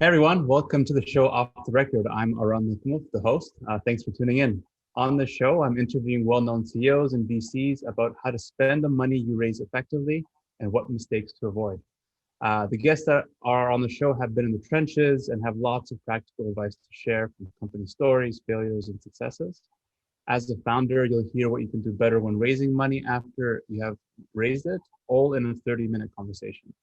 Hey everyone, welcome to the show Off the Record. I'm Aram Melkoumov, the host. Thanks for tuning in. On the show, I'm interviewing well-known CEOs and VCs about how to spend the money you raise effectively and what mistakes to avoid. The guests that are on the show have been in the trenches and have lots of practical advice to share from company stories, failures, and successes. As a founder, you'll hear what you can do better when raising money after you have raised it, all in a 30-minute conversation.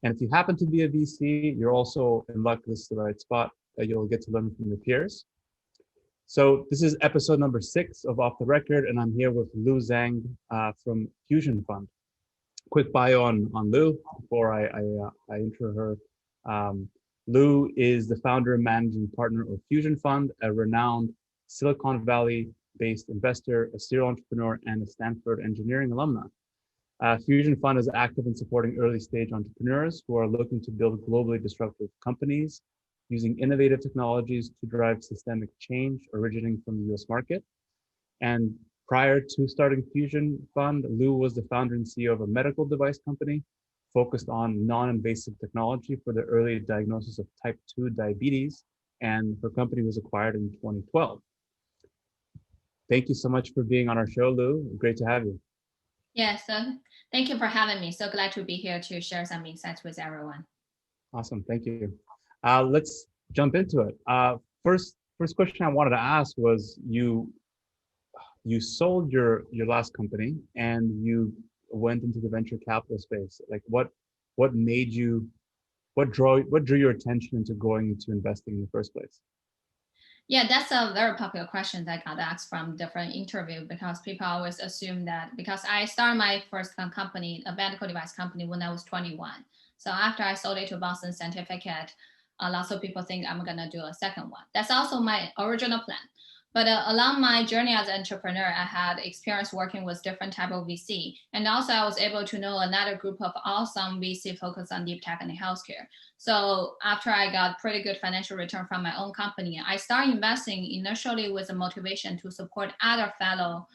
And if you happen to be a VC, you're also in luck. This is the right spot. You'll get to learn from your peers. So this is episode number 6 of Off the Record, and I'm here with Lu Zhang from Fusion Fund. Quick bio on Lu before I intro her. Lu is the founder and managing partner of Fusion Fund, a renowned Silicon Valley-based investor, a serial entrepreneur, and a Stanford engineering alumna. Fusion Fund is active in supporting early-stage entrepreneurs who are looking to build globally disruptive companies using innovative technologies to drive systemic change originating from the US market. And prior to starting Fusion Fund, Lu was the founder and CEO of a medical device company focused on non-invasive technology for the early diagnosis of type 2 diabetes, and her company was acquired in 2012. Thank you so much for being on our show, Lu. Great to have you. Yes, thank you for having me. So glad to be here to share some insights with everyone. Awesome, thank you. Let's jump into it. First question I wanted to ask was you sold your last company and you went into the venture capital space. Like what drew your attention into going into investing in the first place? Yeah, that's a very popular question that I got asked from different interviews because people always assume that because I started my first company, a medical device company, when I was 21. So after I sold it to Boston Scientific, lots of people think I'm gonna do a second one. That's also my original plan. But along my journey as an entrepreneur, I had experience working with different type of VC. And also I was able to know another group of awesome VC focused on deep tech and healthcare. So after I got pretty good financial return from my own company, I started investing initially with a motivation to support other fellow,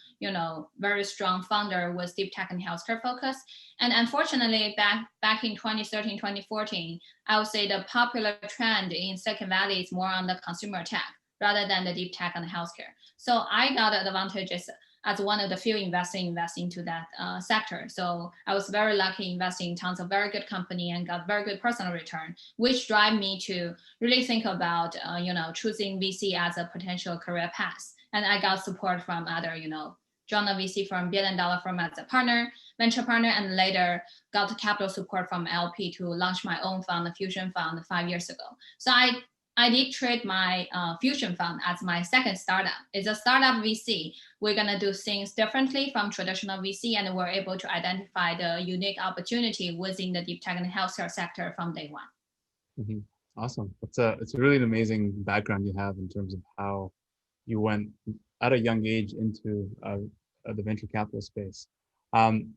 very strong founder with deep tech and healthcare focus. And unfortunately, back in 2013, 2014, I would say the popular trend in Silicon Valley is more on the consumer tech rather than the deep tech and healthcare. So I got advantages as one of the few investing into that sector. So I was very lucky investing in tons of very good company and got very good personal return, which drive me to really think about, choosing VC as a potential career path. And I got support from other, joined a VC firm, $1 billion firm as a partner, venture partner, and later got capital support from LP to launch my own fund, the Fusion Fund, 5 years ago. So I did treat my Fusion Fund as my second startup. It's a startup VC. We're gonna do things differently from traditional VC, and we're able to identify the unique opportunity within the deep tech and healthcare sector from day one. Mm-hmm. Awesome. It's a really amazing background you have in terms of how you went at a young age into the venture capital space. When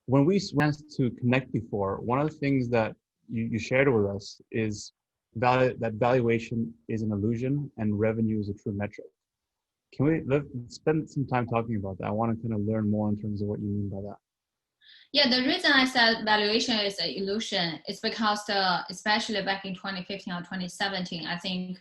we went to connect before, one of the things that you shared with us is that valuation is an illusion and revenue is a true metric. Can let's spend some time talking about that? I want to kind of learn more in terms of what you mean by that. Yeah, the reason I said valuation is an illusion is because especially back in 2015 or 2017, I think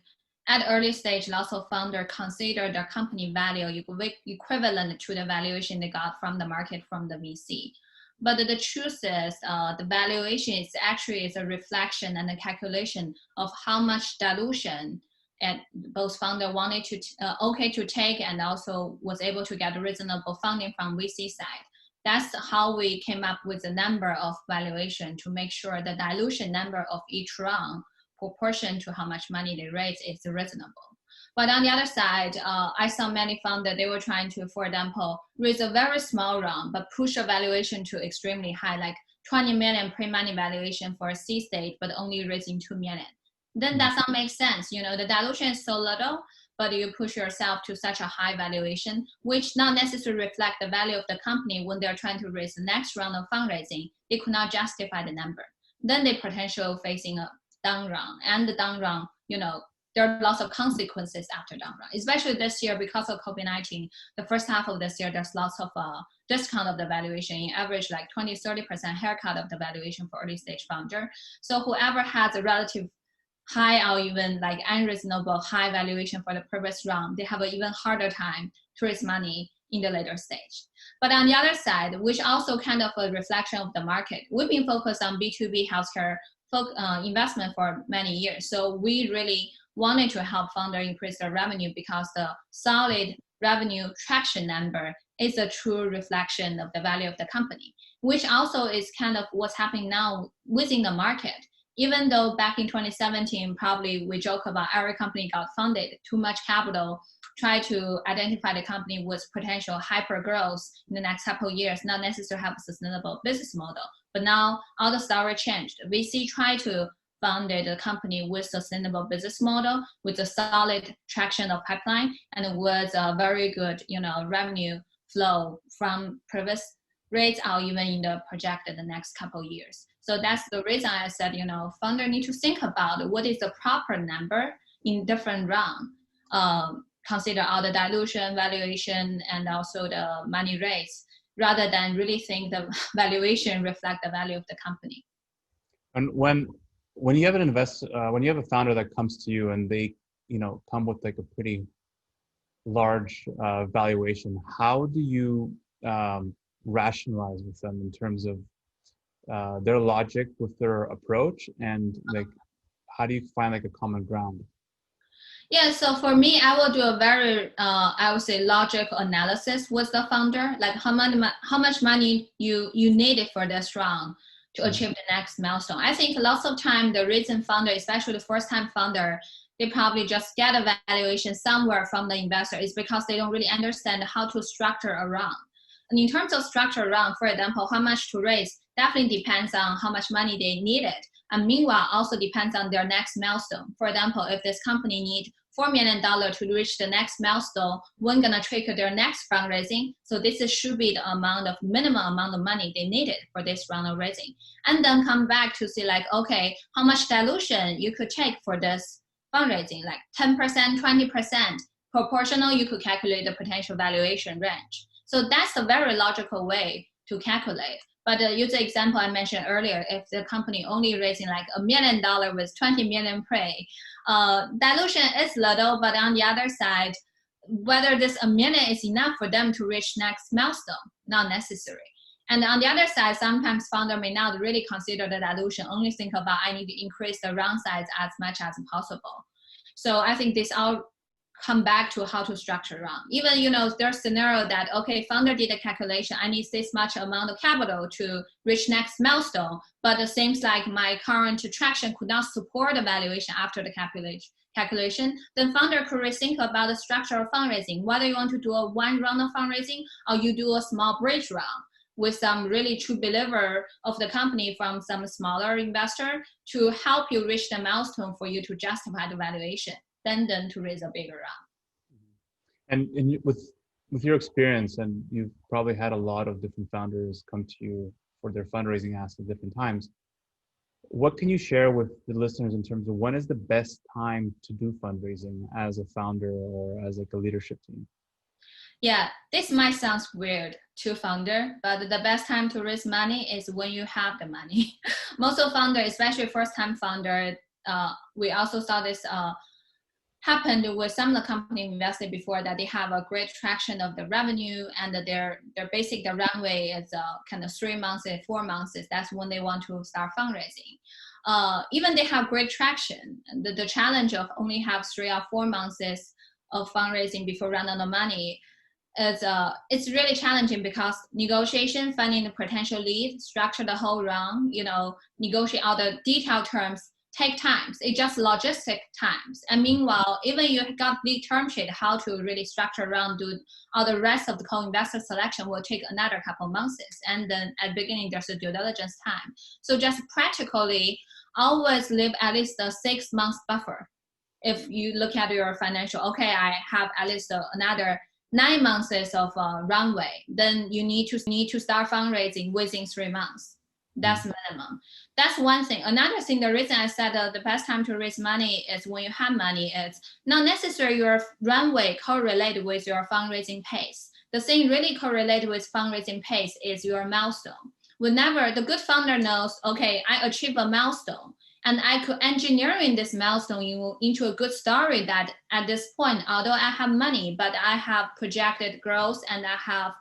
at early stage, lots of founders consider their company value equivalent to the valuation they got from the market from the VC. But the truth is, the valuation is a reflection and a calculation of how much dilution and both founder wanted to take and also was able to get reasonable funding from VC side. That's how we came up with the number of valuation to make sure the dilution number of each round proportion to how much money they raise is reasonable. But on the other side, I saw many founders, they were trying to, for example, raise a very small round, but push a valuation to extremely high, like 20 million pre-money valuation for a C stage, but only raising 2 million. Then that doesn't make sense. The dilution is so little, but you push yourself to such a high valuation, which not necessarily reflect the value of the company when they're trying to raise the next round of fundraising. They could not justify the number. Then they potentially facing a down round, and the down round, there are lots of consequences after down round, especially this year because of COVID-19. The first half of this year, there's lots of discount of the valuation, in average like 20-30% haircut of the valuation for early stage founder. So whoever has a relative high or even like unreasonable high valuation for the previous round, they have an even harder time to raise money in the later stage. But on the other side, which also kind of a reflection of the market, we've been focused on B2B healthcare investment for many years. So we really wanted to help founder increase their revenue because the solid revenue traction number is a true reflection of the value of the company, which also is kind of what's happening now within the market. Even though back in 2017, probably we joke about every company got funded, too much capital, try to identify the company with potential hyper growth in the next couple of years, not necessarily have a sustainable business model. But now all the story changed. VC try to fund the company with sustainable business model, with a solid traction of pipeline, and with a very good, revenue flow from previous rates or even in the projected the next couple of years. So that's the reason I said, founder need to think about what is the proper number in different round. Consider all the dilution, valuation, and also the money raised, rather than really think the valuation reflect the value of the company. And when you have an when you have a founder that comes to you and they, come with like a pretty large valuation, how do you rationalize with them in terms of their logic with their approach, and like how do you find like a common ground? Yeah, so for me, I will do a very, I would say, logical analysis with the founder, like how much money you needed for this round to achieve the next milestone. I think lots of time the reason founder, especially the first-time founder, they probably just get a valuation somewhere from the investor is because they don't really understand how to structure a round. And in terms of structure round, for example, how much to raise definitely depends on how much money they needed. And meanwhile, also depends on their next milestone. For example, if this company need $4 million to reach the next milestone, when gonna trigger their next fundraising. So this should be the minimum amount of money they needed for this round of raising. And then come back to see like, okay, how much dilution you could take for this fundraising, like 10%, 20%, proportional, you could calculate the potential valuation range. So that's a very logical way to calculate. But use the example I mentioned earlier, if the company only raising like $1 million with 20 million pre, dilution is little, but on the other side, whether this $1 million is enough for them to reach next milestone, not necessary. And on the other side, sometimes founder may not really consider the dilution, only think about I need to increase the round size as much as possible. So I think this all come back to how to structure round. Even, there's scenario that, okay, founder did a calculation, I need this much amount of capital to reach next milestone, but it seems like my current traction could not support the valuation after the calculation, then founder could rethink about the structure of fundraising, whether you want to do a one round of fundraising or you do a small bridge round with some really true believer of the company from some smaller investor to help you reach the milestone for you to justify the valuation, then to raise a bigger round. And with your experience, and you've probably had a lot of different founders come to you for their fundraising asks at different times, what can you share with the listeners in terms of when is the best time to do fundraising as a founder or as like a leadership team? Yeah, this might sound weird to founder, but the best time to raise money is when you have the money. Most of founders, especially first-time founder, we also saw this happened with some of the companies invested before, that they have a great traction of the revenue, and their basic the runway is kind of 3 months and 4 months. That's when they want to start fundraising. Even they have great traction. The challenge of only have 3 or 4 months of fundraising before run out of money is it's really challenging because negotiation, finding the potential lead, structure the whole round, negotiate all the detailed terms take times. It's just logistic times. And meanwhile, even you got the term sheet, how to really structure around, do all the rest of the co-investor selection will take another couple months. And then at the beginning, there's a due diligence time. So just practically always leave at least a 6 months buffer. If you look at your financial, okay, I have at least another 9 months of runway, then you need to start fundraising within 3 months. That's minimum. That's one thing. Another thing, the reason I said the best time to raise money is when you have money. It's not necessarily your runway correlated with your fundraising pace. The thing really correlated with fundraising pace is your milestone. Whenever the good founder knows, okay, I achieve a milestone, And I could engineer in this milestone into a good story that at this point, although I have money, but I have projected growth and I have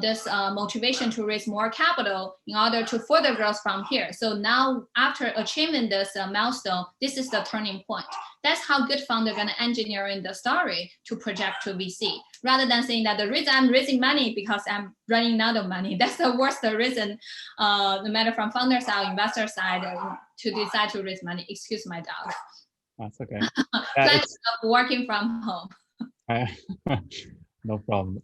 this motivation to raise more capital in order to further growth from here. So now after achieving this milestone, this is the turning point. That's how good founder gonna engineer in the story to project to VC, rather than saying that the reason I'm raising money because I'm running out of money. That's the worst reason, no matter from founder side or investor side, to decide to raise money. Excuse my dog. That's okay. Plans of working from home. No problem.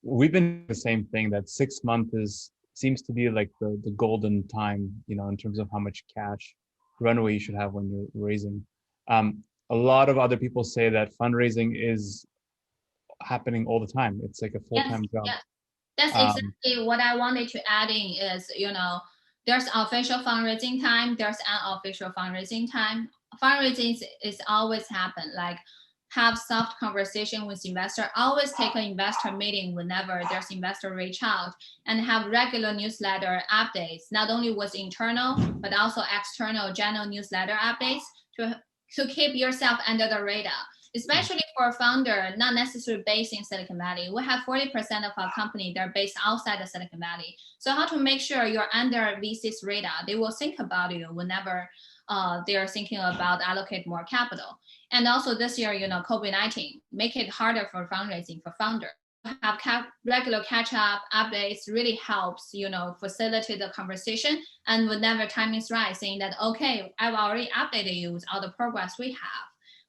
We've been doing the same thing, that 6 months seems to be like the golden time, in terms of how much cash runway you should have when you're raising. A lot of other people say that fundraising is happening all the time. It's like a full-time job. Yes. That's exactly what I wanted to add in is, there's official fundraising time, there's unofficial fundraising time. Fundraising is always happen, like have soft conversation with investor, always take an investor meeting whenever there's investor reach out, and have regular newsletter updates, not only with internal, but also external general newsletter updates to keep yourself under the radar. Especially for a founder, not necessarily based in Silicon Valley. We have 40% of our company, they're based outside of Silicon Valley. So how to make sure you're under VC's radar? They will think about you whenever they are thinking about allocate more capital. And also this year, COVID-19 make it harder for fundraising for founders. Have regular catch-up updates really helps, facilitate the conversation. And whenever time is right, saying that, okay, I've already updated you with all the progress we have.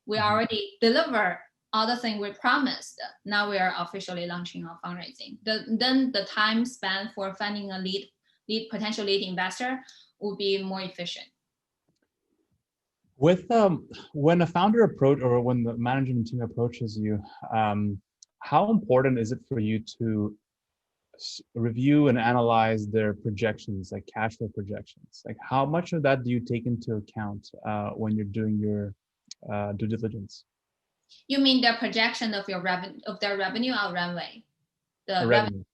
We already deliver all the things we promised. Now we are officially launching our fundraising. Then the time spent for finding a potential lead investor will be more efficient. With when a founder or when the management team approaches you, how important is it for you to review and analyze their projections, like cash flow projections? Like how much of that do you take into account when you're doing your due diligence? You mean the projection of their revenue or runway? The revenue.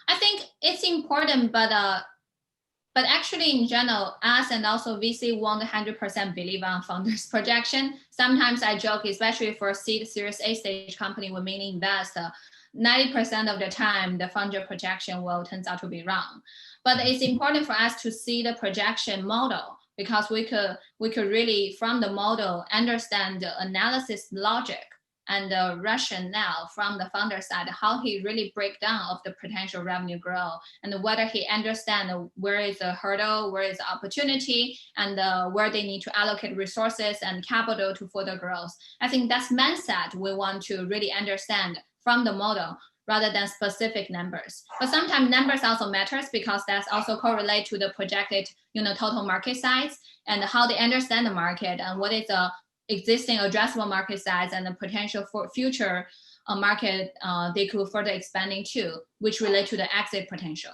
I think it's important, but actually in general, us and also VC won't 100% believe on founders' projection. Sometimes I joke, especially for seed Series A stage company, we mainly invest 90% of the time, the founder projection turns out to be wrong. But it's important for us to see the projection model, because we could really, from the model, understand the analysis logic and the rationale from the founder side, how he really break down of the potential revenue growth, and whether he understand where is the hurdle, where is the opportunity, and where they need to allocate resources and capital to further growth. I think that's mindset we want to really understand from the model, rather than specific numbers. But sometimes numbers also matters, because that's also correlate to the projected, total market size, and how they understand the market, and what is the existing addressable market size, and the potential for future market they could further expanding to, which relate to the exit potential.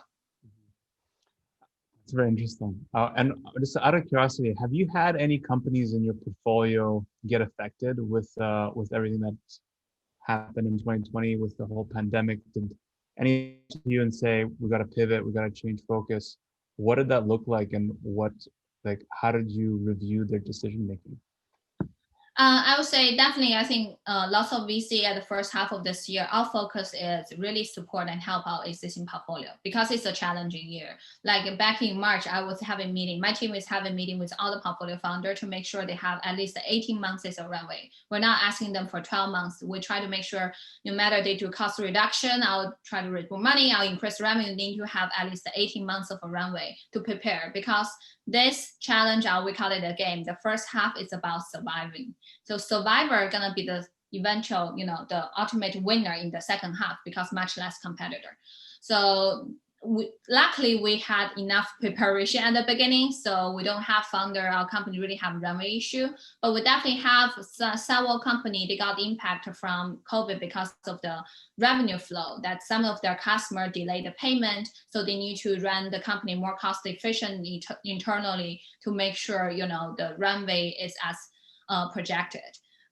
It's very interesting. And just out of curiosity, have you had any companies in your portfolio get affected with everything that's happened in 2020 with the whole pandemic? Did any to you and say, we got to pivot, we got to change focus? What did that look like, and how did you review their decision making? I would say definitely, I think lots of VC at the first half of this year, our focus is really support and help our existing portfolio, because it's a challenging year. Like back in March, I was having meeting, my team is having meeting with all the portfolio founders to make sure they have at least 18 months of runway. We're not asking them for 12 months. We try to make sure no matter they do cost reduction, I'll try to raise more money, I'll increase revenue, they need to have at least 18 months of a runway to prepare, because this challenge, we call it a game. The first half is about surviving. So survivor gonna be the eventual, the ultimate winner in the second half, because much less competitor. So luckily we had enough preparation at the beginning, so we don't have our company really have runway issue. But we definitely have several company, they got impact from COVID because of the revenue flow, that some of their customer delayed the payment, so they need to run the company more cost efficiently internally to make sure the runway is as projected.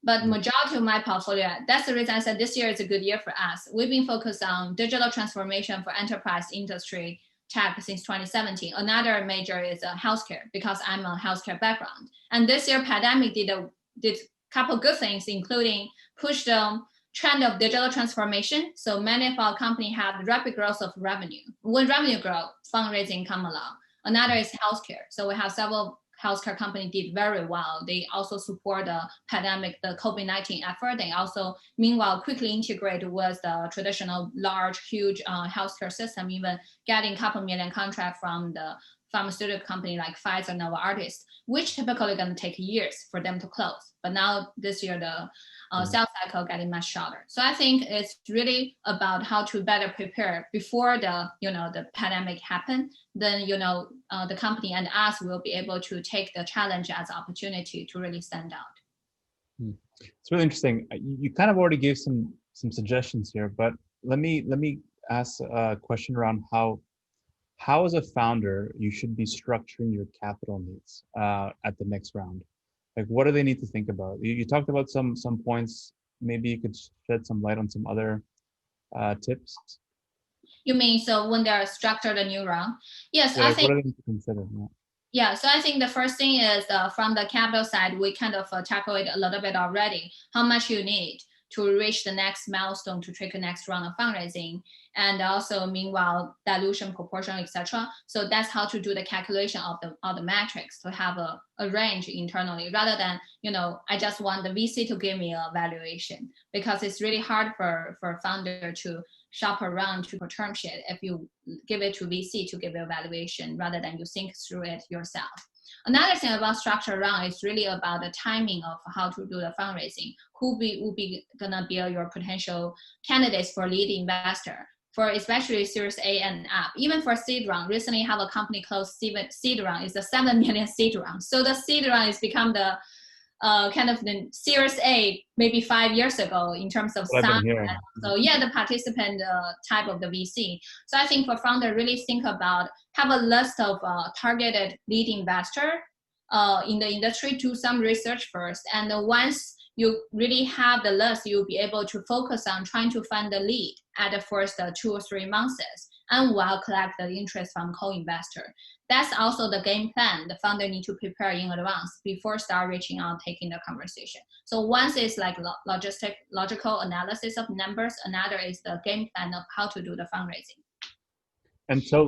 But majority of my portfolio, that's the reason I said this year is a good year for us. We've been focused on digital transformation for enterprise industry tech since 2017. Another major is healthcare, because I'm a healthcare background. And this year, pandemic did a couple good things, including push the trend of digital transformation. So many of our companies have rapid growth of revenue. When revenue grows, fundraising come along. Another is healthcare. So we have several healthcare companies did very well. They also support the pandemic, the COVID-19 effort. They also, meanwhile, quickly integrate with the traditional large, huge healthcare system, even getting a couple million contracts from the pharmaceutical company like Pfizer, Novartis, which typically going to take years for them to close. But now this year, the sales cycle getting much shorter. So I think it's really about how to better prepare before the pandemic happen. Then the company and us will be able to take the challenge as opportunity to really stand out. It's really interesting. You kind of already gave some suggestions here, but let me ask a question around how as a founder you should be structuring your capital needs at the next round. Like, what do they need to think about? You talked about some points. Maybe you could shed some light on some other tips. You mean so when they're structured a new round? Yes, yeah, I think. What do they need to consider? Yeah, so I think the first thing is from the capital side, we kind of tackle it a little bit already. How much you need to reach the next milestone to trigger next round of fundraising, and also meanwhile dilution proportion, etc. So that's how to do the calculation of the metrics to have a range internally, rather than I just want the VC to give me a valuation, because it's really hard for founder to shop around to a term sheet if you give it to VC to give you a valuation rather than you think through it yourself. Another thing about structure round is really about the timing of how to do the fundraising. Who will be gonna be your potential candidates for lead investor, for especially Series A and up. Even for seed round, recently have a company closed seed round. It's a 7 million seed round. So the seed round has become the kind of the Series A maybe 5 years ago in terms of size. So yeah, the participant type of the VC. So I think for founder, really think about, have a list of targeted lead investor in the industry, do some research first. And once you really have the list, you'll be able to focus on trying to find the lead at the first 2 or 3 months, and while collect the interest from co-investor. That's also the game plan the founder need to prepare in advance before start reaching out, taking the conversation. So once it's like logical analysis of numbers, another is the game plan of how to do the fundraising. And so,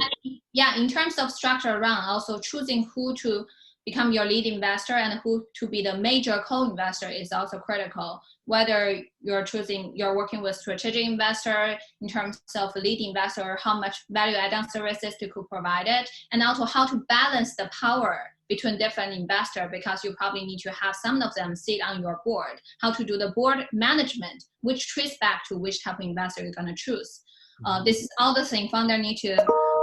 yeah, in terms of structure around, also choosing who to become your lead investor and who to be the major co-investor is also critical. Whether you're working with strategic investor in terms of lead investor, how much value add-on services they could provide it, and also how to balance the power between different investors, because you probably need to have some of them sit on your board, how to do the board management, which trace back to which type of investor you're going to choose. This is all the things founder need to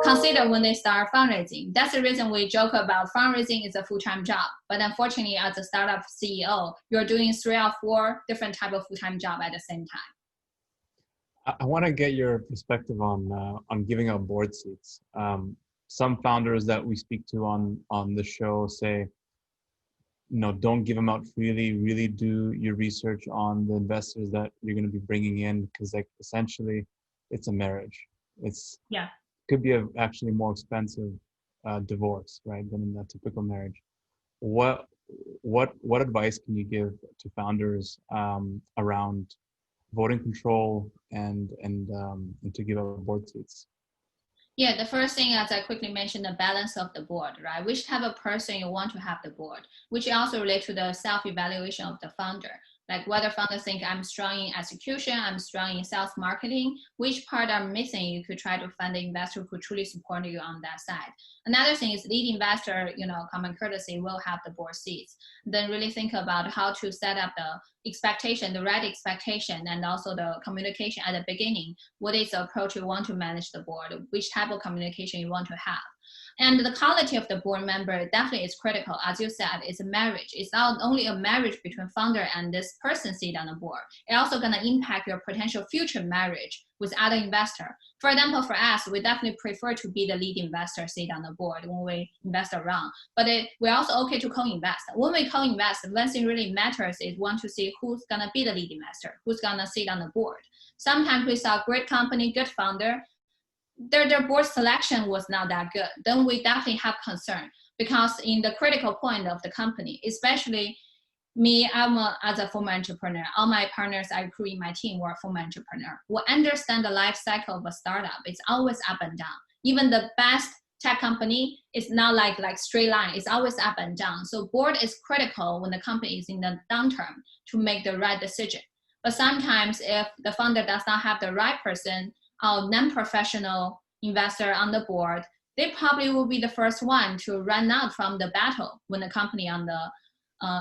consider when they start fundraising. That's the reason we joke about fundraising is a full-time job. But unfortunately, as a startup CEO, you're doing 3 or 4 different type of full-time job at the same time. I want to get your perspective on giving out board seats. Some founders that we speak to on the show say, don't give them out freely. Really do your research on the investors that you're going to be bringing in, because essentially it's a marriage. Could be actually more expensive divorce, right, than in a typical marriage. What advice can you give to founders around voting control and to give out board seats? Yeah, the first thing, as I quickly mentioned, the balance of the board, right? Which type of person you want to have the board, which also relates to the self-evaluation of the founder. Like whether founders think I'm strong in execution, I'm strong in sales marketing, which part I'm missing, you could try to find the investor who truly support you on that side. Another thing is lead investor, common courtesy will have the board seats. Then really think about how to set up the expectation, the right expectation, and also the communication at the beginning. What is the approach you want to manage the board? Which type of communication you want to have? And the quality of the board member definitely is critical. As you said, it's a marriage. It's not only a marriage between founder and this person sit on the board. It's also going to impact your potential future marriage with other investor. For example, for us, we definitely prefer to be the lead investor sit on the board when we invest around. But we're also okay to co-invest. When we co-invest, one thing really matters is want to see who's going to be the lead investor, who's going to sit on the board. Sometimes we saw great company, good founder, their board selection was not that good, then we definitely have concern, because in the critical point of the company, especially me, as a former entrepreneur, all my partners I recruit in my team were former entrepreneur. We understand the life cycle of a startup. It's always up and down. Even the best tech company is not like straight line. It's always up and down. So board is critical when the company is in the downturn to make the right decision. But sometimes if the founder does not have the right person or non-professional investor on the board, they probably will be the first one to run out from the battle when the company on the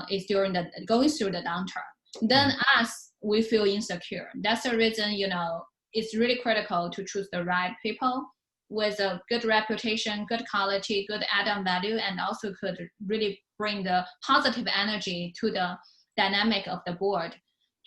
is going through the downturn. Then us, we feel insecure. That's the reason, it's really critical to choose the right people with a good reputation, good quality, good add-on value, and also could really bring the positive energy to the dynamic of the board,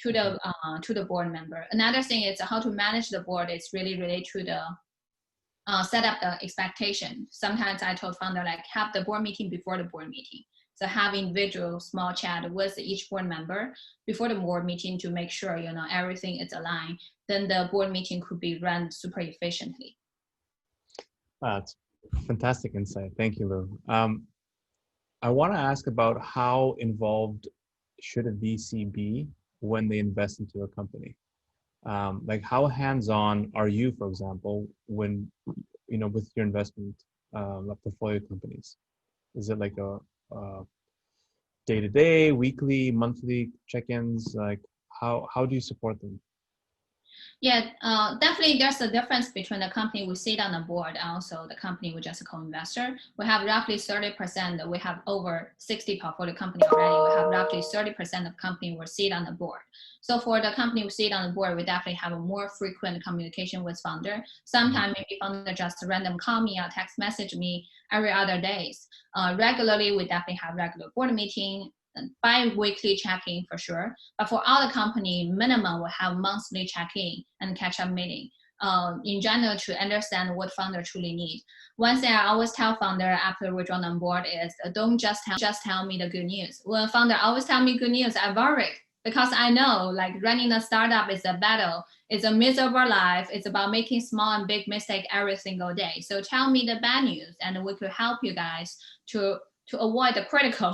to the board member. Another thing is how to manage the board. It's really related to the set up the expectation. Sometimes I told founder, have the board meeting before the board meeting. So have individual small chat with each board member before the board meeting to make sure, everything is aligned. Then the board meeting could be run super efficiently. That's fantastic insight. Thank you, Lu. I want to ask about how involved should a VC be when they invest into a company? How hands-on are you, for example, when, with your investment portfolio companies? Is it like a day-to-day, weekly, monthly check-ins? How do you support them? Yeah, definitely there's a difference between the company we sit on the board and also the company we just a co-investor. We have roughly 30%, we have over 60 portfolio company already. We have roughly 30% of company we sit on the board. So for the company we sit on the board, we definitely have a more frequent communication with founder. Sometimes maybe founder just random call me or text message me every other days. Regularly, we definitely have regular board meeting, bi-weekly check-in for sure. But for other company, minimum will have monthly check-in and catch-up meeting in general to understand what founder truly need. One thing I always tell founder after we join on board is don't just tell me the good news. When founder always tell me good news, I worry because I know running a startup is a battle. It's a miserable life. It's about making small and big mistake every single day. So tell me the bad news and we could help you guys to avoid the critical,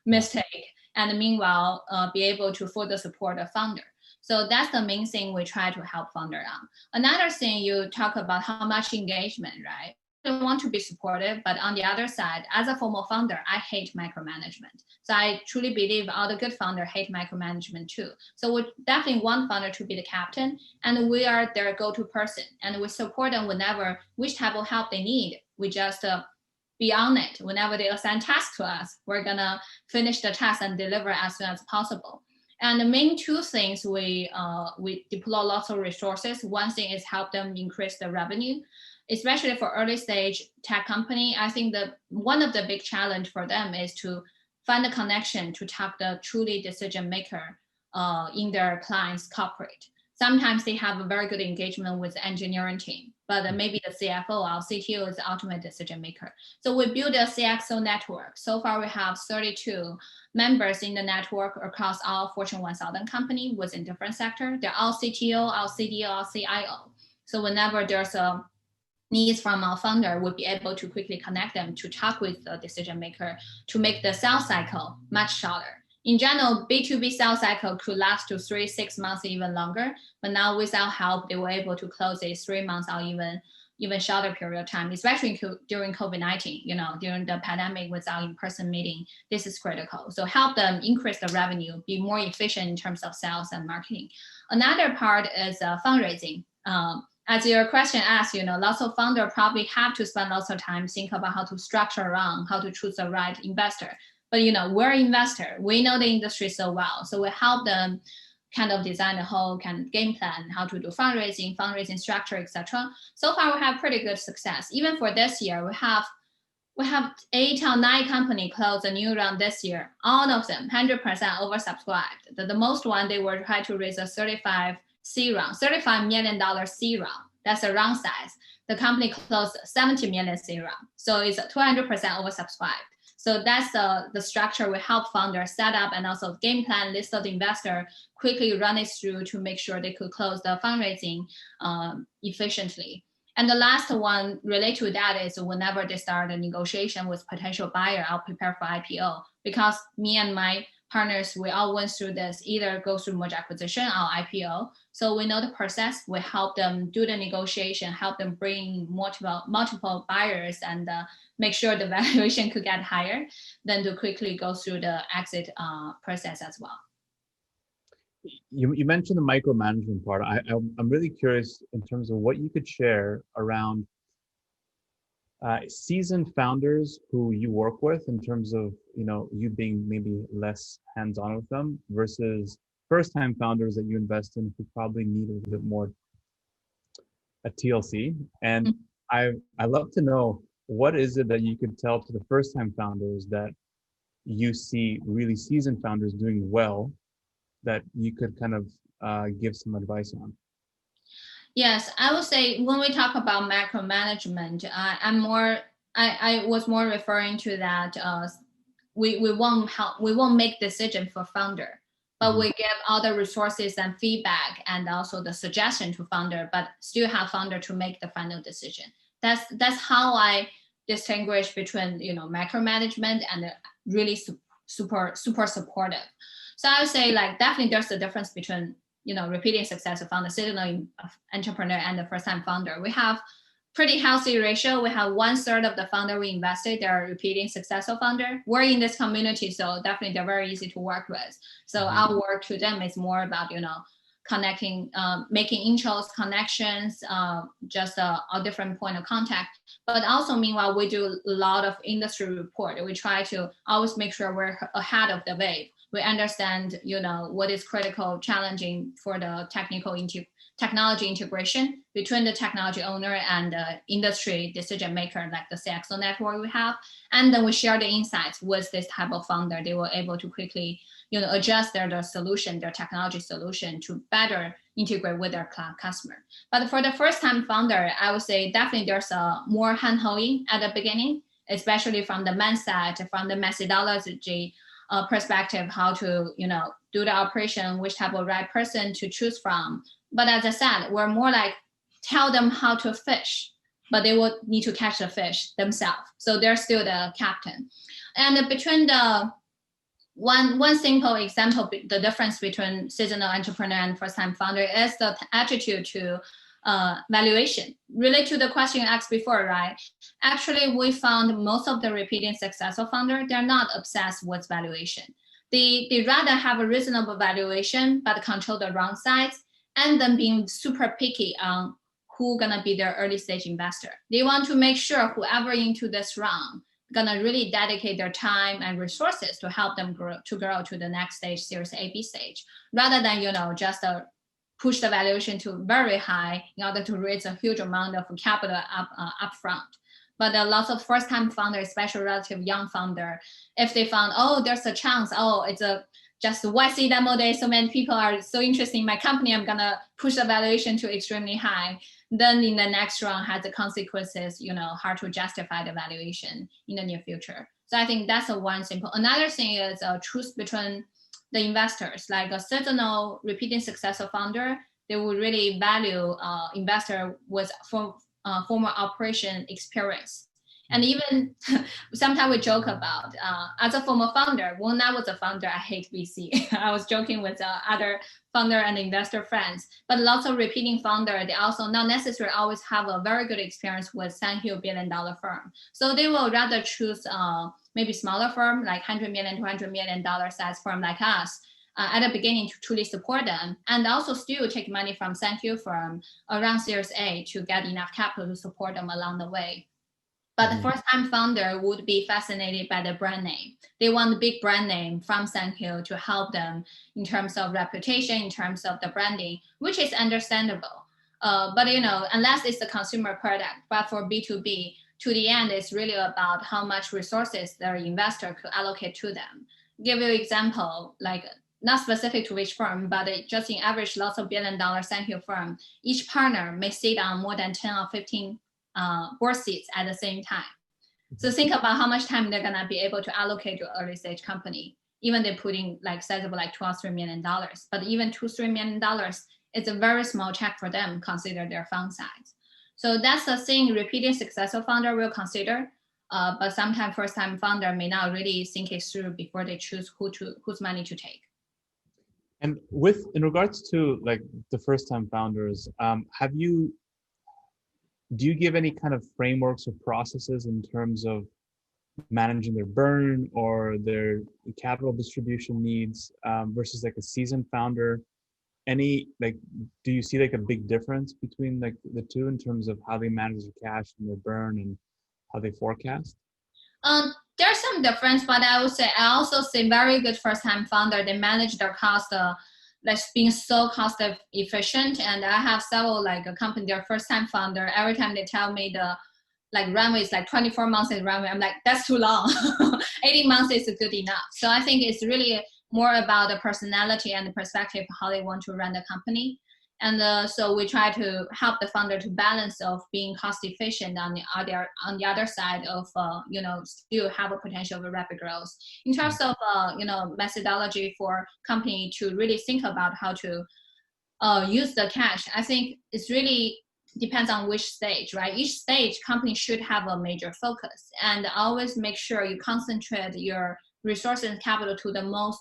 mistake, and meanwhile be able to further support the founder. So that's the main thing we try to help founder on. Another thing, you talk about how much engagement, right? I want to be supportive, but on the other side, as a former founder, I hate micromanagement. So I truly believe all the good founders hate micromanagement too. So we definitely want founder to be the captain, and we are their go-to person, and we support them whenever which type of help they need. We just be on it. Whenever they assign tasks to us, we're gonna finish the task and deliver as soon as possible. And the main two things we deploy lots of resources. One thing is help them increase the revenue, especially for early stage tech company. I think that one of the big challenge for them is to find a connection to talk the truly decision maker in their client's corporate. Sometimes they have a very good engagement with the engineering team, but maybe the CFO or CTO is the ultimate decision maker. So we build a CXO network. So far, we have 32 members in the network across all Fortune 1000 companies within different sectors. They're all CTO, all CDO, all CIO. So whenever there's a needs from our founder, we'll be able to quickly connect them to talk with the decision maker to make the sales cycle much shorter. In general, B2B sales cycle could last to 3-6 months, even longer. But now with our help, they were able to close a 3 months or even shorter period of time, especially during COVID-19, during the pandemic without in-person meeting. This is critical. So help them increase the revenue, be more efficient in terms of sales and marketing. Another part is fundraising. As your question asks, lots of founders probably have to spend lots of time think about how to structure around, how to choose the right investor. But we're investor. We know the industry so well, so we help them kind of design the whole kind of game plan, how to do fundraising structure, etc. So far, we have pretty good success. Even for this year, we have 8 or 9 companies close a new round this year. All of them 100% oversubscribed. The most one they were trying to raise a $35 million C round. That's a round size. The company closed 70 million C round, so it's 200% oversubscribed. So that's the structure we help founders set up, and also game plan, list of the investor, quickly run it through to make sure they could close the fundraising efficiently. And the last one related to that is whenever they start a negotiation with potential buyer, I'll prepare for IPO, because me and my partners, we all went through this, either go through merger acquisition or IPO. So we know the process. We help them do the negotiation, help them bring multiple buyers, and make sure the valuation could get higher, then to quickly go through the exit process as well. You mentioned the micromanagement part. I'm really curious in terms of what you could share around seasoned founders who you work with, in terms of, you being maybe less hands-on with them versus first-time founders that you invest in who probably need a little bit more a TLC. And I love to know, what is it that you could tell to the first-time founders that you see really seasoned founders doing well, that you could kind of give some advice on? Yes, I would say when we talk about micromanagement, I was more referring to that we won't make decision for founder, but we give all the resources and feedback and also the suggestion to founder, but still have founder to make the final decision. That's how I distinguish between micromanagement and really super supportive. So I would say, like, definitely there's a difference between repeating successful founder, seasonal entrepreneur, and the first-time founder. We have pretty healthy ratio. We have 1/3 of the founder we invested, they're repeating successful founder. We're in this community, so definitely they're very easy to work with. So our work to them is more about connecting, making intros, connections, just a different point of contact. But also, meanwhile, we do a lot of industry report. We try to always make sure we're ahead of the wave. We understand, what is critical, challenging for the technology integration between the technology owner and the industry decision maker, like the CXO network we have. And then we share the insights with this type of founder. They were able to quickly, adjust their solution, their technology solution, to better integrate with their customer. But for the first-time founder, I would say definitely there's a more hand-holding at the beginning, especially from the mindset, from the methodology perspective, how to do the operation, which type of right person to choose from. But as I said, we're more like tell them how to fish, but they will need to catch the fish themselves. So they're still the captain. And between the one simple example, the difference between seasonal entrepreneur and first-time founder is the attitude to valuation. Related to the question you asked before, right? Actually, we found most of the repeating successful founder, they're not obsessed with valuation. They rather have a reasonable valuation, but control the wrong sides, and then being super picky on who gonna be their early stage investor. They want to make sure whoever into this round gonna really dedicate their time and resources to help them grow to the next stage, Series A, B stage, rather than just push the valuation to very high in order to raise a huge amount of capital upfront. But there are lots of first-time founders, especially relative young founder, if they found, there's a chance, it's just YC demo day, so many people are so interested in my company, I'm gonna push the valuation to extremely high. Then in the next round has the consequences, hard to justify the valuation in the near future. So I think that's one simple. Another thing is a truth between the investors, like a seasonal repeating successful founder, they would really value investor with former operation experience. And even sometimes we joke about, as a former founder, when I was a founder, I hate VC. I was joking with other founder and investor friends, but lots of repeating founder, they also not necessarily always have a very good experience with $1 billion firm. So they will rather choose maybe smaller firm, like $100 million, $200 million size firm like us, at the beginning to truly support them, and also still take money from firm around Series A to get enough capital to support them along the way. But the first-time founder would be fascinated by the brand name. They want a big brand name from SunHill to help them in terms of reputation, in terms of the branding, which is understandable. But unless it's a consumer product, but for B2B, to the end, it's really about how much resources their investor could allocate to them. Give you an example, like not specific to which firm, but just in average, lots of $1 billion SunHill firm, each partner may sit on more than 10 or 15 board seats at the same time. So think about how much time they're gonna be able to allocate to early stage company. Even they're putting like sizable like $2 or $3 million, but even $2-3 million, it's a very small check for them, consider their fund size. So that's the thing repeating successful founder will consider. But sometimes first-time founder may not really think it through before they choose whose money to take. And in regards to like the first-time founders, do you give any kind of frameworks or processes in terms of managing their burn or their capital distribution needs versus like a seasoned founder? Do you see like a big difference between like the two in terms of how they manage their cash and their burn and how they forecast? There's some difference, but I would say I also see very good first-time founder. They manage their cost, like being so cost efficient. And I have several like a company, their first-time founder. Every time they tell me the like runway is like 24 months is runway, I'm like, that's too long. 18 months is good enough. So I think it's really more about the personality and the perspective how they want to run the company. And so we try to help the founder to balance of being cost efficient on the other side of still have a potential of rapid growth. In terms of methodology for company to really think about how to use the cash, I think it's really depends on which stage, right? Each stage company should have a major focus, and always make sure you concentrate your resources and capital to the most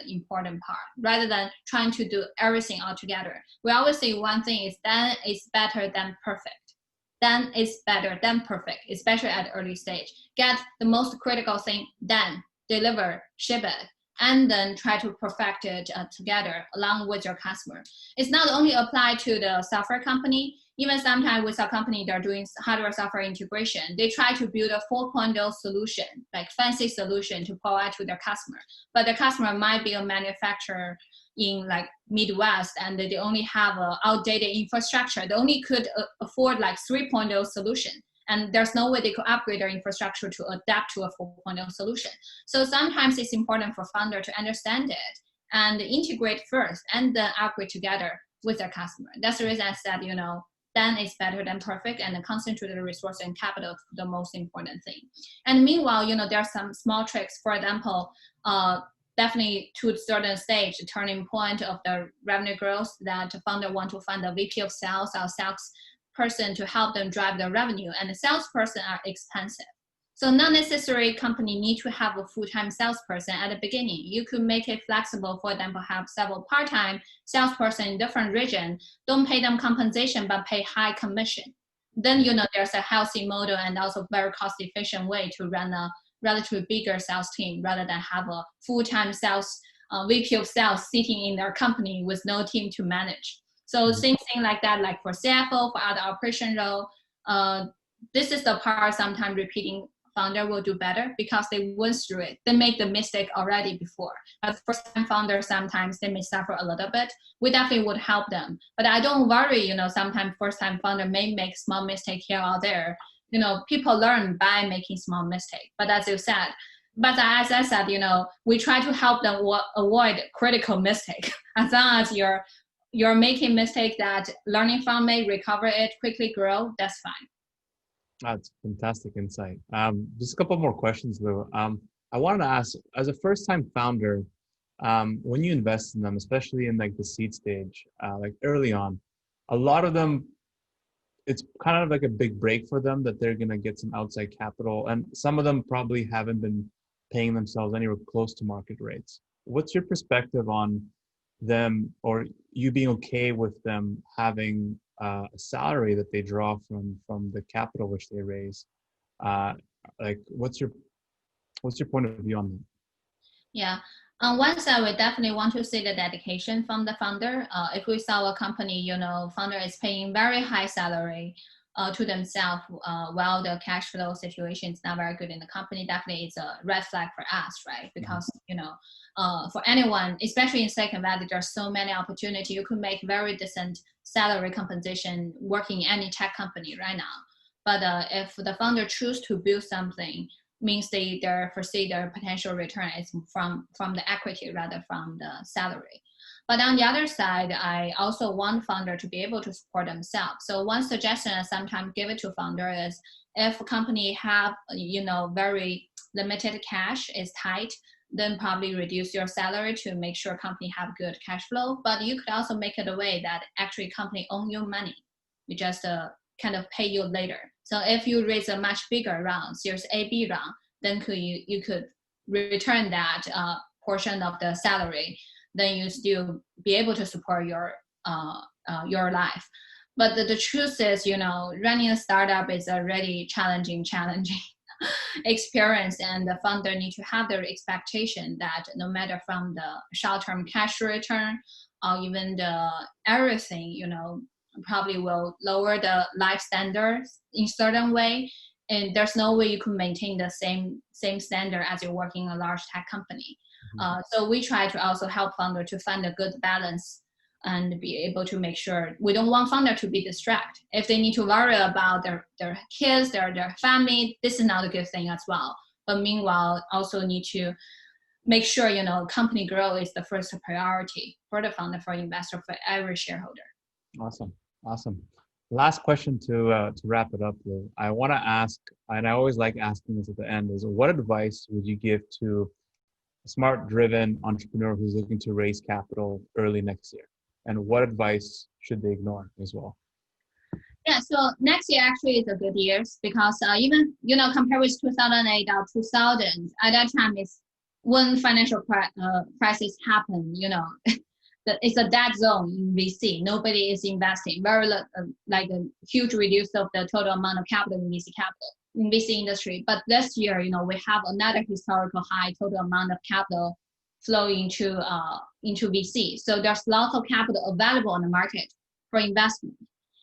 important part rather than trying to do everything all together. We always say one thing is then it's better than perfect. Then it's better than perfect, especially at early stage. Get the most critical thing, then deliver, ship it, and then try to perfect it together along with your customer. It's not only applied to the software company. Even sometimes with a company, they're doing hardware software integration. They try to build a 4.0 solution, like fancy solution to provide to their customer. But the customer might be a manufacturer in like Midwest, and they only have a outdated infrastructure. They only could afford like 3.0 solution. And there's no way they could upgrade their infrastructure to adapt to a 4.0 solution. So sometimes it's important for founder to understand it and integrate first and then upgrade together with their customer. That's the reason I said, then it's better than perfect, and concentrate the resource and capital to the most important thing. And meanwhile, there are some small tricks. For example, definitely to a certain stage, the turning point of the revenue growth, that the founder want to find a VP of sales or sales person to help them drive the revenue, and the salesperson are expensive. So not necessarily company need to have a full-time salesperson at the beginning. You could make it flexible for them to have several part-time salesperson in different region. Don't pay them compensation, but pay high commission. Then, there's a healthy model and also very cost-efficient way to run a relatively bigger sales team rather than have a full-time sales VP of sales sitting in their company with no team to manage. So same thing like that, like for CFO, for other operation role, this is the part sometimes repeating founder will do better because they went through it. They made the mistake already before. But first-time founders, sometimes they may suffer a little bit. We definitely would help them. But I don't worry, sometimes first-time founder may make small mistake here or there. People learn by making small mistake. But as I said, we try to help them avoid critical mistake. As long as you're making mistake that learning from it, recover it, quickly grow, that's fine. That's fantastic insight. Just a couple more questions, Lu. I wanted to ask, as a first-time founder, when you invest in them, especially in like the seed stage, like early on, a lot of them, it's kind of like a big break for them that they're gonna get some outside capital, and some of them probably haven't been paying themselves anywhere close to market rates. What's your perspective on them, or you being okay with them having a salary that they draw from the capital which they raise? Like, what's your point of view on that? Yeah. On one side, we definitely want to see the dedication from the founder. If we saw a company, founder is paying very high salary to themselves while the cash flow situation is not very good in the company, definitely it's a red flag for us, right? Because, for anyone, especially in Silicon Valley, there's so many opportunities. You could make very decent salary compensation working in any tech company right now. But if the founder choose to build something, means they foresee their potential return is from the equity rather from the salary. But on the other side, I also want founder to be able to support themselves. So one suggestion I sometimes give it to founder is, if a company have very limited cash, is tight, then probably reduce your salary to make sure company have good cash flow. But you could also make it a way that actually company own your money. You just kind of pay you later. So if you raise a much bigger round, Series A, B round, then you could return that portion of the salary. Then you still be able to support your life. But the truth is, running a startup is a really challenging experience, and the founder need to have their expectation that no matter from the short-term cash return or even the everything, probably will lower the life standards in certain way, and there's no way you can maintain the same standard as you're working in a large tech company. So we try to also help founder to find a good balance and be able to make sure we don't want founder to be distracted. If they need to worry about their kids, their family, this is not a good thing as well. But meanwhile, also need to make sure, company growth is the first priority for the founder, for investor, for every shareholder. Awesome. Last question to wrap it up, Lu. I want to ask, and I always like asking this at the end, is what advice would you give to a smart, driven entrepreneur who's looking to raise capital early next year? And what advice should they ignore as well? Yeah, so next year actually is a good year because even, compared with 2008 or 2000, at that time is when financial crisis happened, it's a dead zone in VC. Nobody is investing. Very like a huge reduce of the total amount of capital in VC industry. But this year, we have another historical high total amount of capital flow into VC. So there's lots of capital available on the market for investment.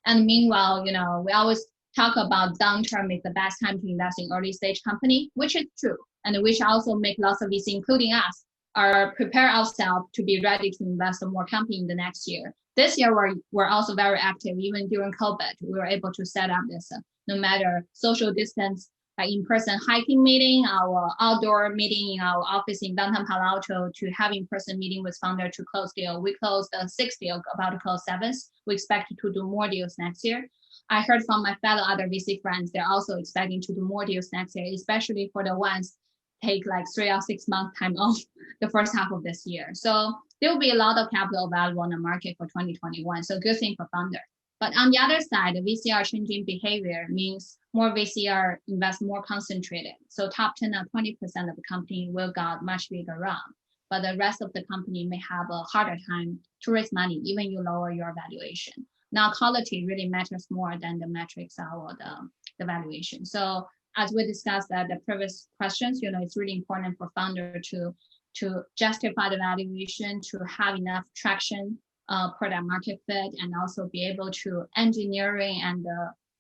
And meanwhile, we always talk about downturn is the best time to invest in early stage company, which is true. And we should also make lots of VC, including us, prepare ourselves to be ready to invest in more company in the next year. This year, we're also very active. Even during COVID, we were able to set up this, no matter social distance, in-person hiking meeting, our outdoor meeting in our office in downtown Palo Alto, to have in-person meeting with founder to close deal. We closed the 6th deal, about to close 7th. We expect to do more deals next year. I heard from my fellow other VC friends, they're also expecting to do more deals next year, especially for the ones take like 3 or 6 months time off the first half of this year. So there will be a lot of capital available on the market for 2021. So good thing for founder. But on the other side, the VCR changing behavior means more VCR invest more concentrated. So top 10 or 20% of the company will got much bigger round, but the rest of the company may have a harder time to raise money, even you lower your valuation. Now, quality really matters more than the metrics or the valuation. So as we discussed at the previous questions, it's really important for founder to justify the valuation, to have enough traction, product market fit, and also be able to engineering and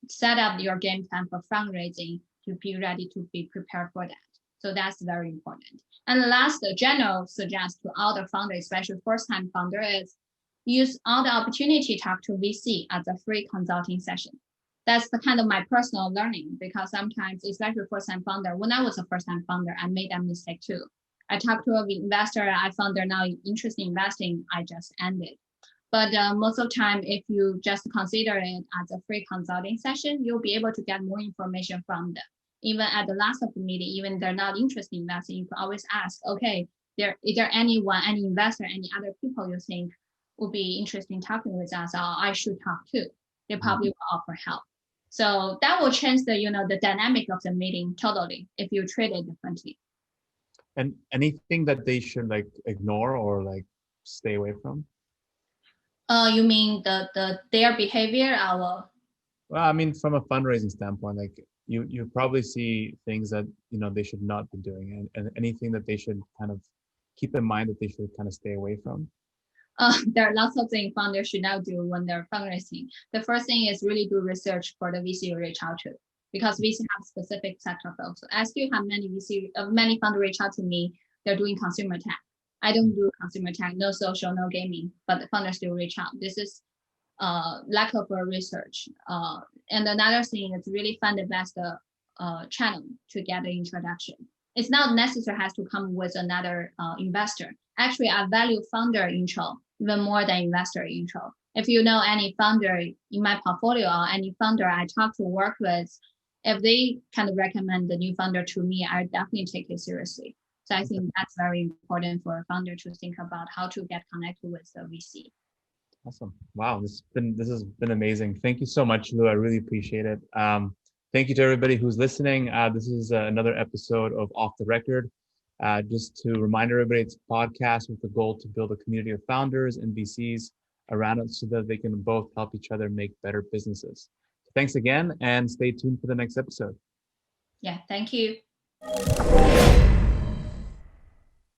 set up your game plan for fundraising to be ready to be prepared for that. So that's very important. And the last, general suggest to all the founders, especially first-time founder, is use all the opportunity to talk to VC as a free consulting session. That's the kind of my personal learning, because sometimes, especially first-time founder, when I was a first-time founder, I made that mistake too. I talked to an investor, I found they're now interested in investing, I just ended. But most of the time, if you just consider it as a free consulting session, you'll be able to get more information from them. Even at the last of the meeting, even they're not interested in investing, you can always ask, okay, is there anyone, any investor, any other people you think would be interested in talking with us, or I should talk to? They probably will offer help. So that will change the dynamic of the meeting totally if you treat it differently. And anything that they should ignore or stay away from? You mean their behavior? Well, I mean, from a fundraising standpoint, you probably see things that they should not be doing, and anything that they should kind of keep in mind that they should kind of stay away from. There are lots of things founders should now do when they're fundraising. The first thing is really do research for the VC you reach out to, because VC have specific sector folks. So I still have many founders reach out to me. They're doing consumer tech. I don't do consumer tech, no social, no gaming, but the founders still reach out. This is lack of research. And another thing is really find the best channel to get the introduction. It's not necessary has to come with another investor. Actually, I value founder intro even more than investor intro. If you know any founder in my portfolio or any founder I talk to work with, if they kind of recommend the new founder to me, I definitely take it seriously. So I think that's very important for a founder to think about how to get connected with the VC. Awesome. Wow, this has been amazing. Thank you so much, Lou. I really appreciate it. Thank you to everybody who's listening. This is another episode of Off the Record. Just to remind everybody, it's a podcast with the goal to build a community of founders and VCs around it so that they can both help each other make better businesses. So thanks again, and stay tuned for the next episode. Yeah, thank you.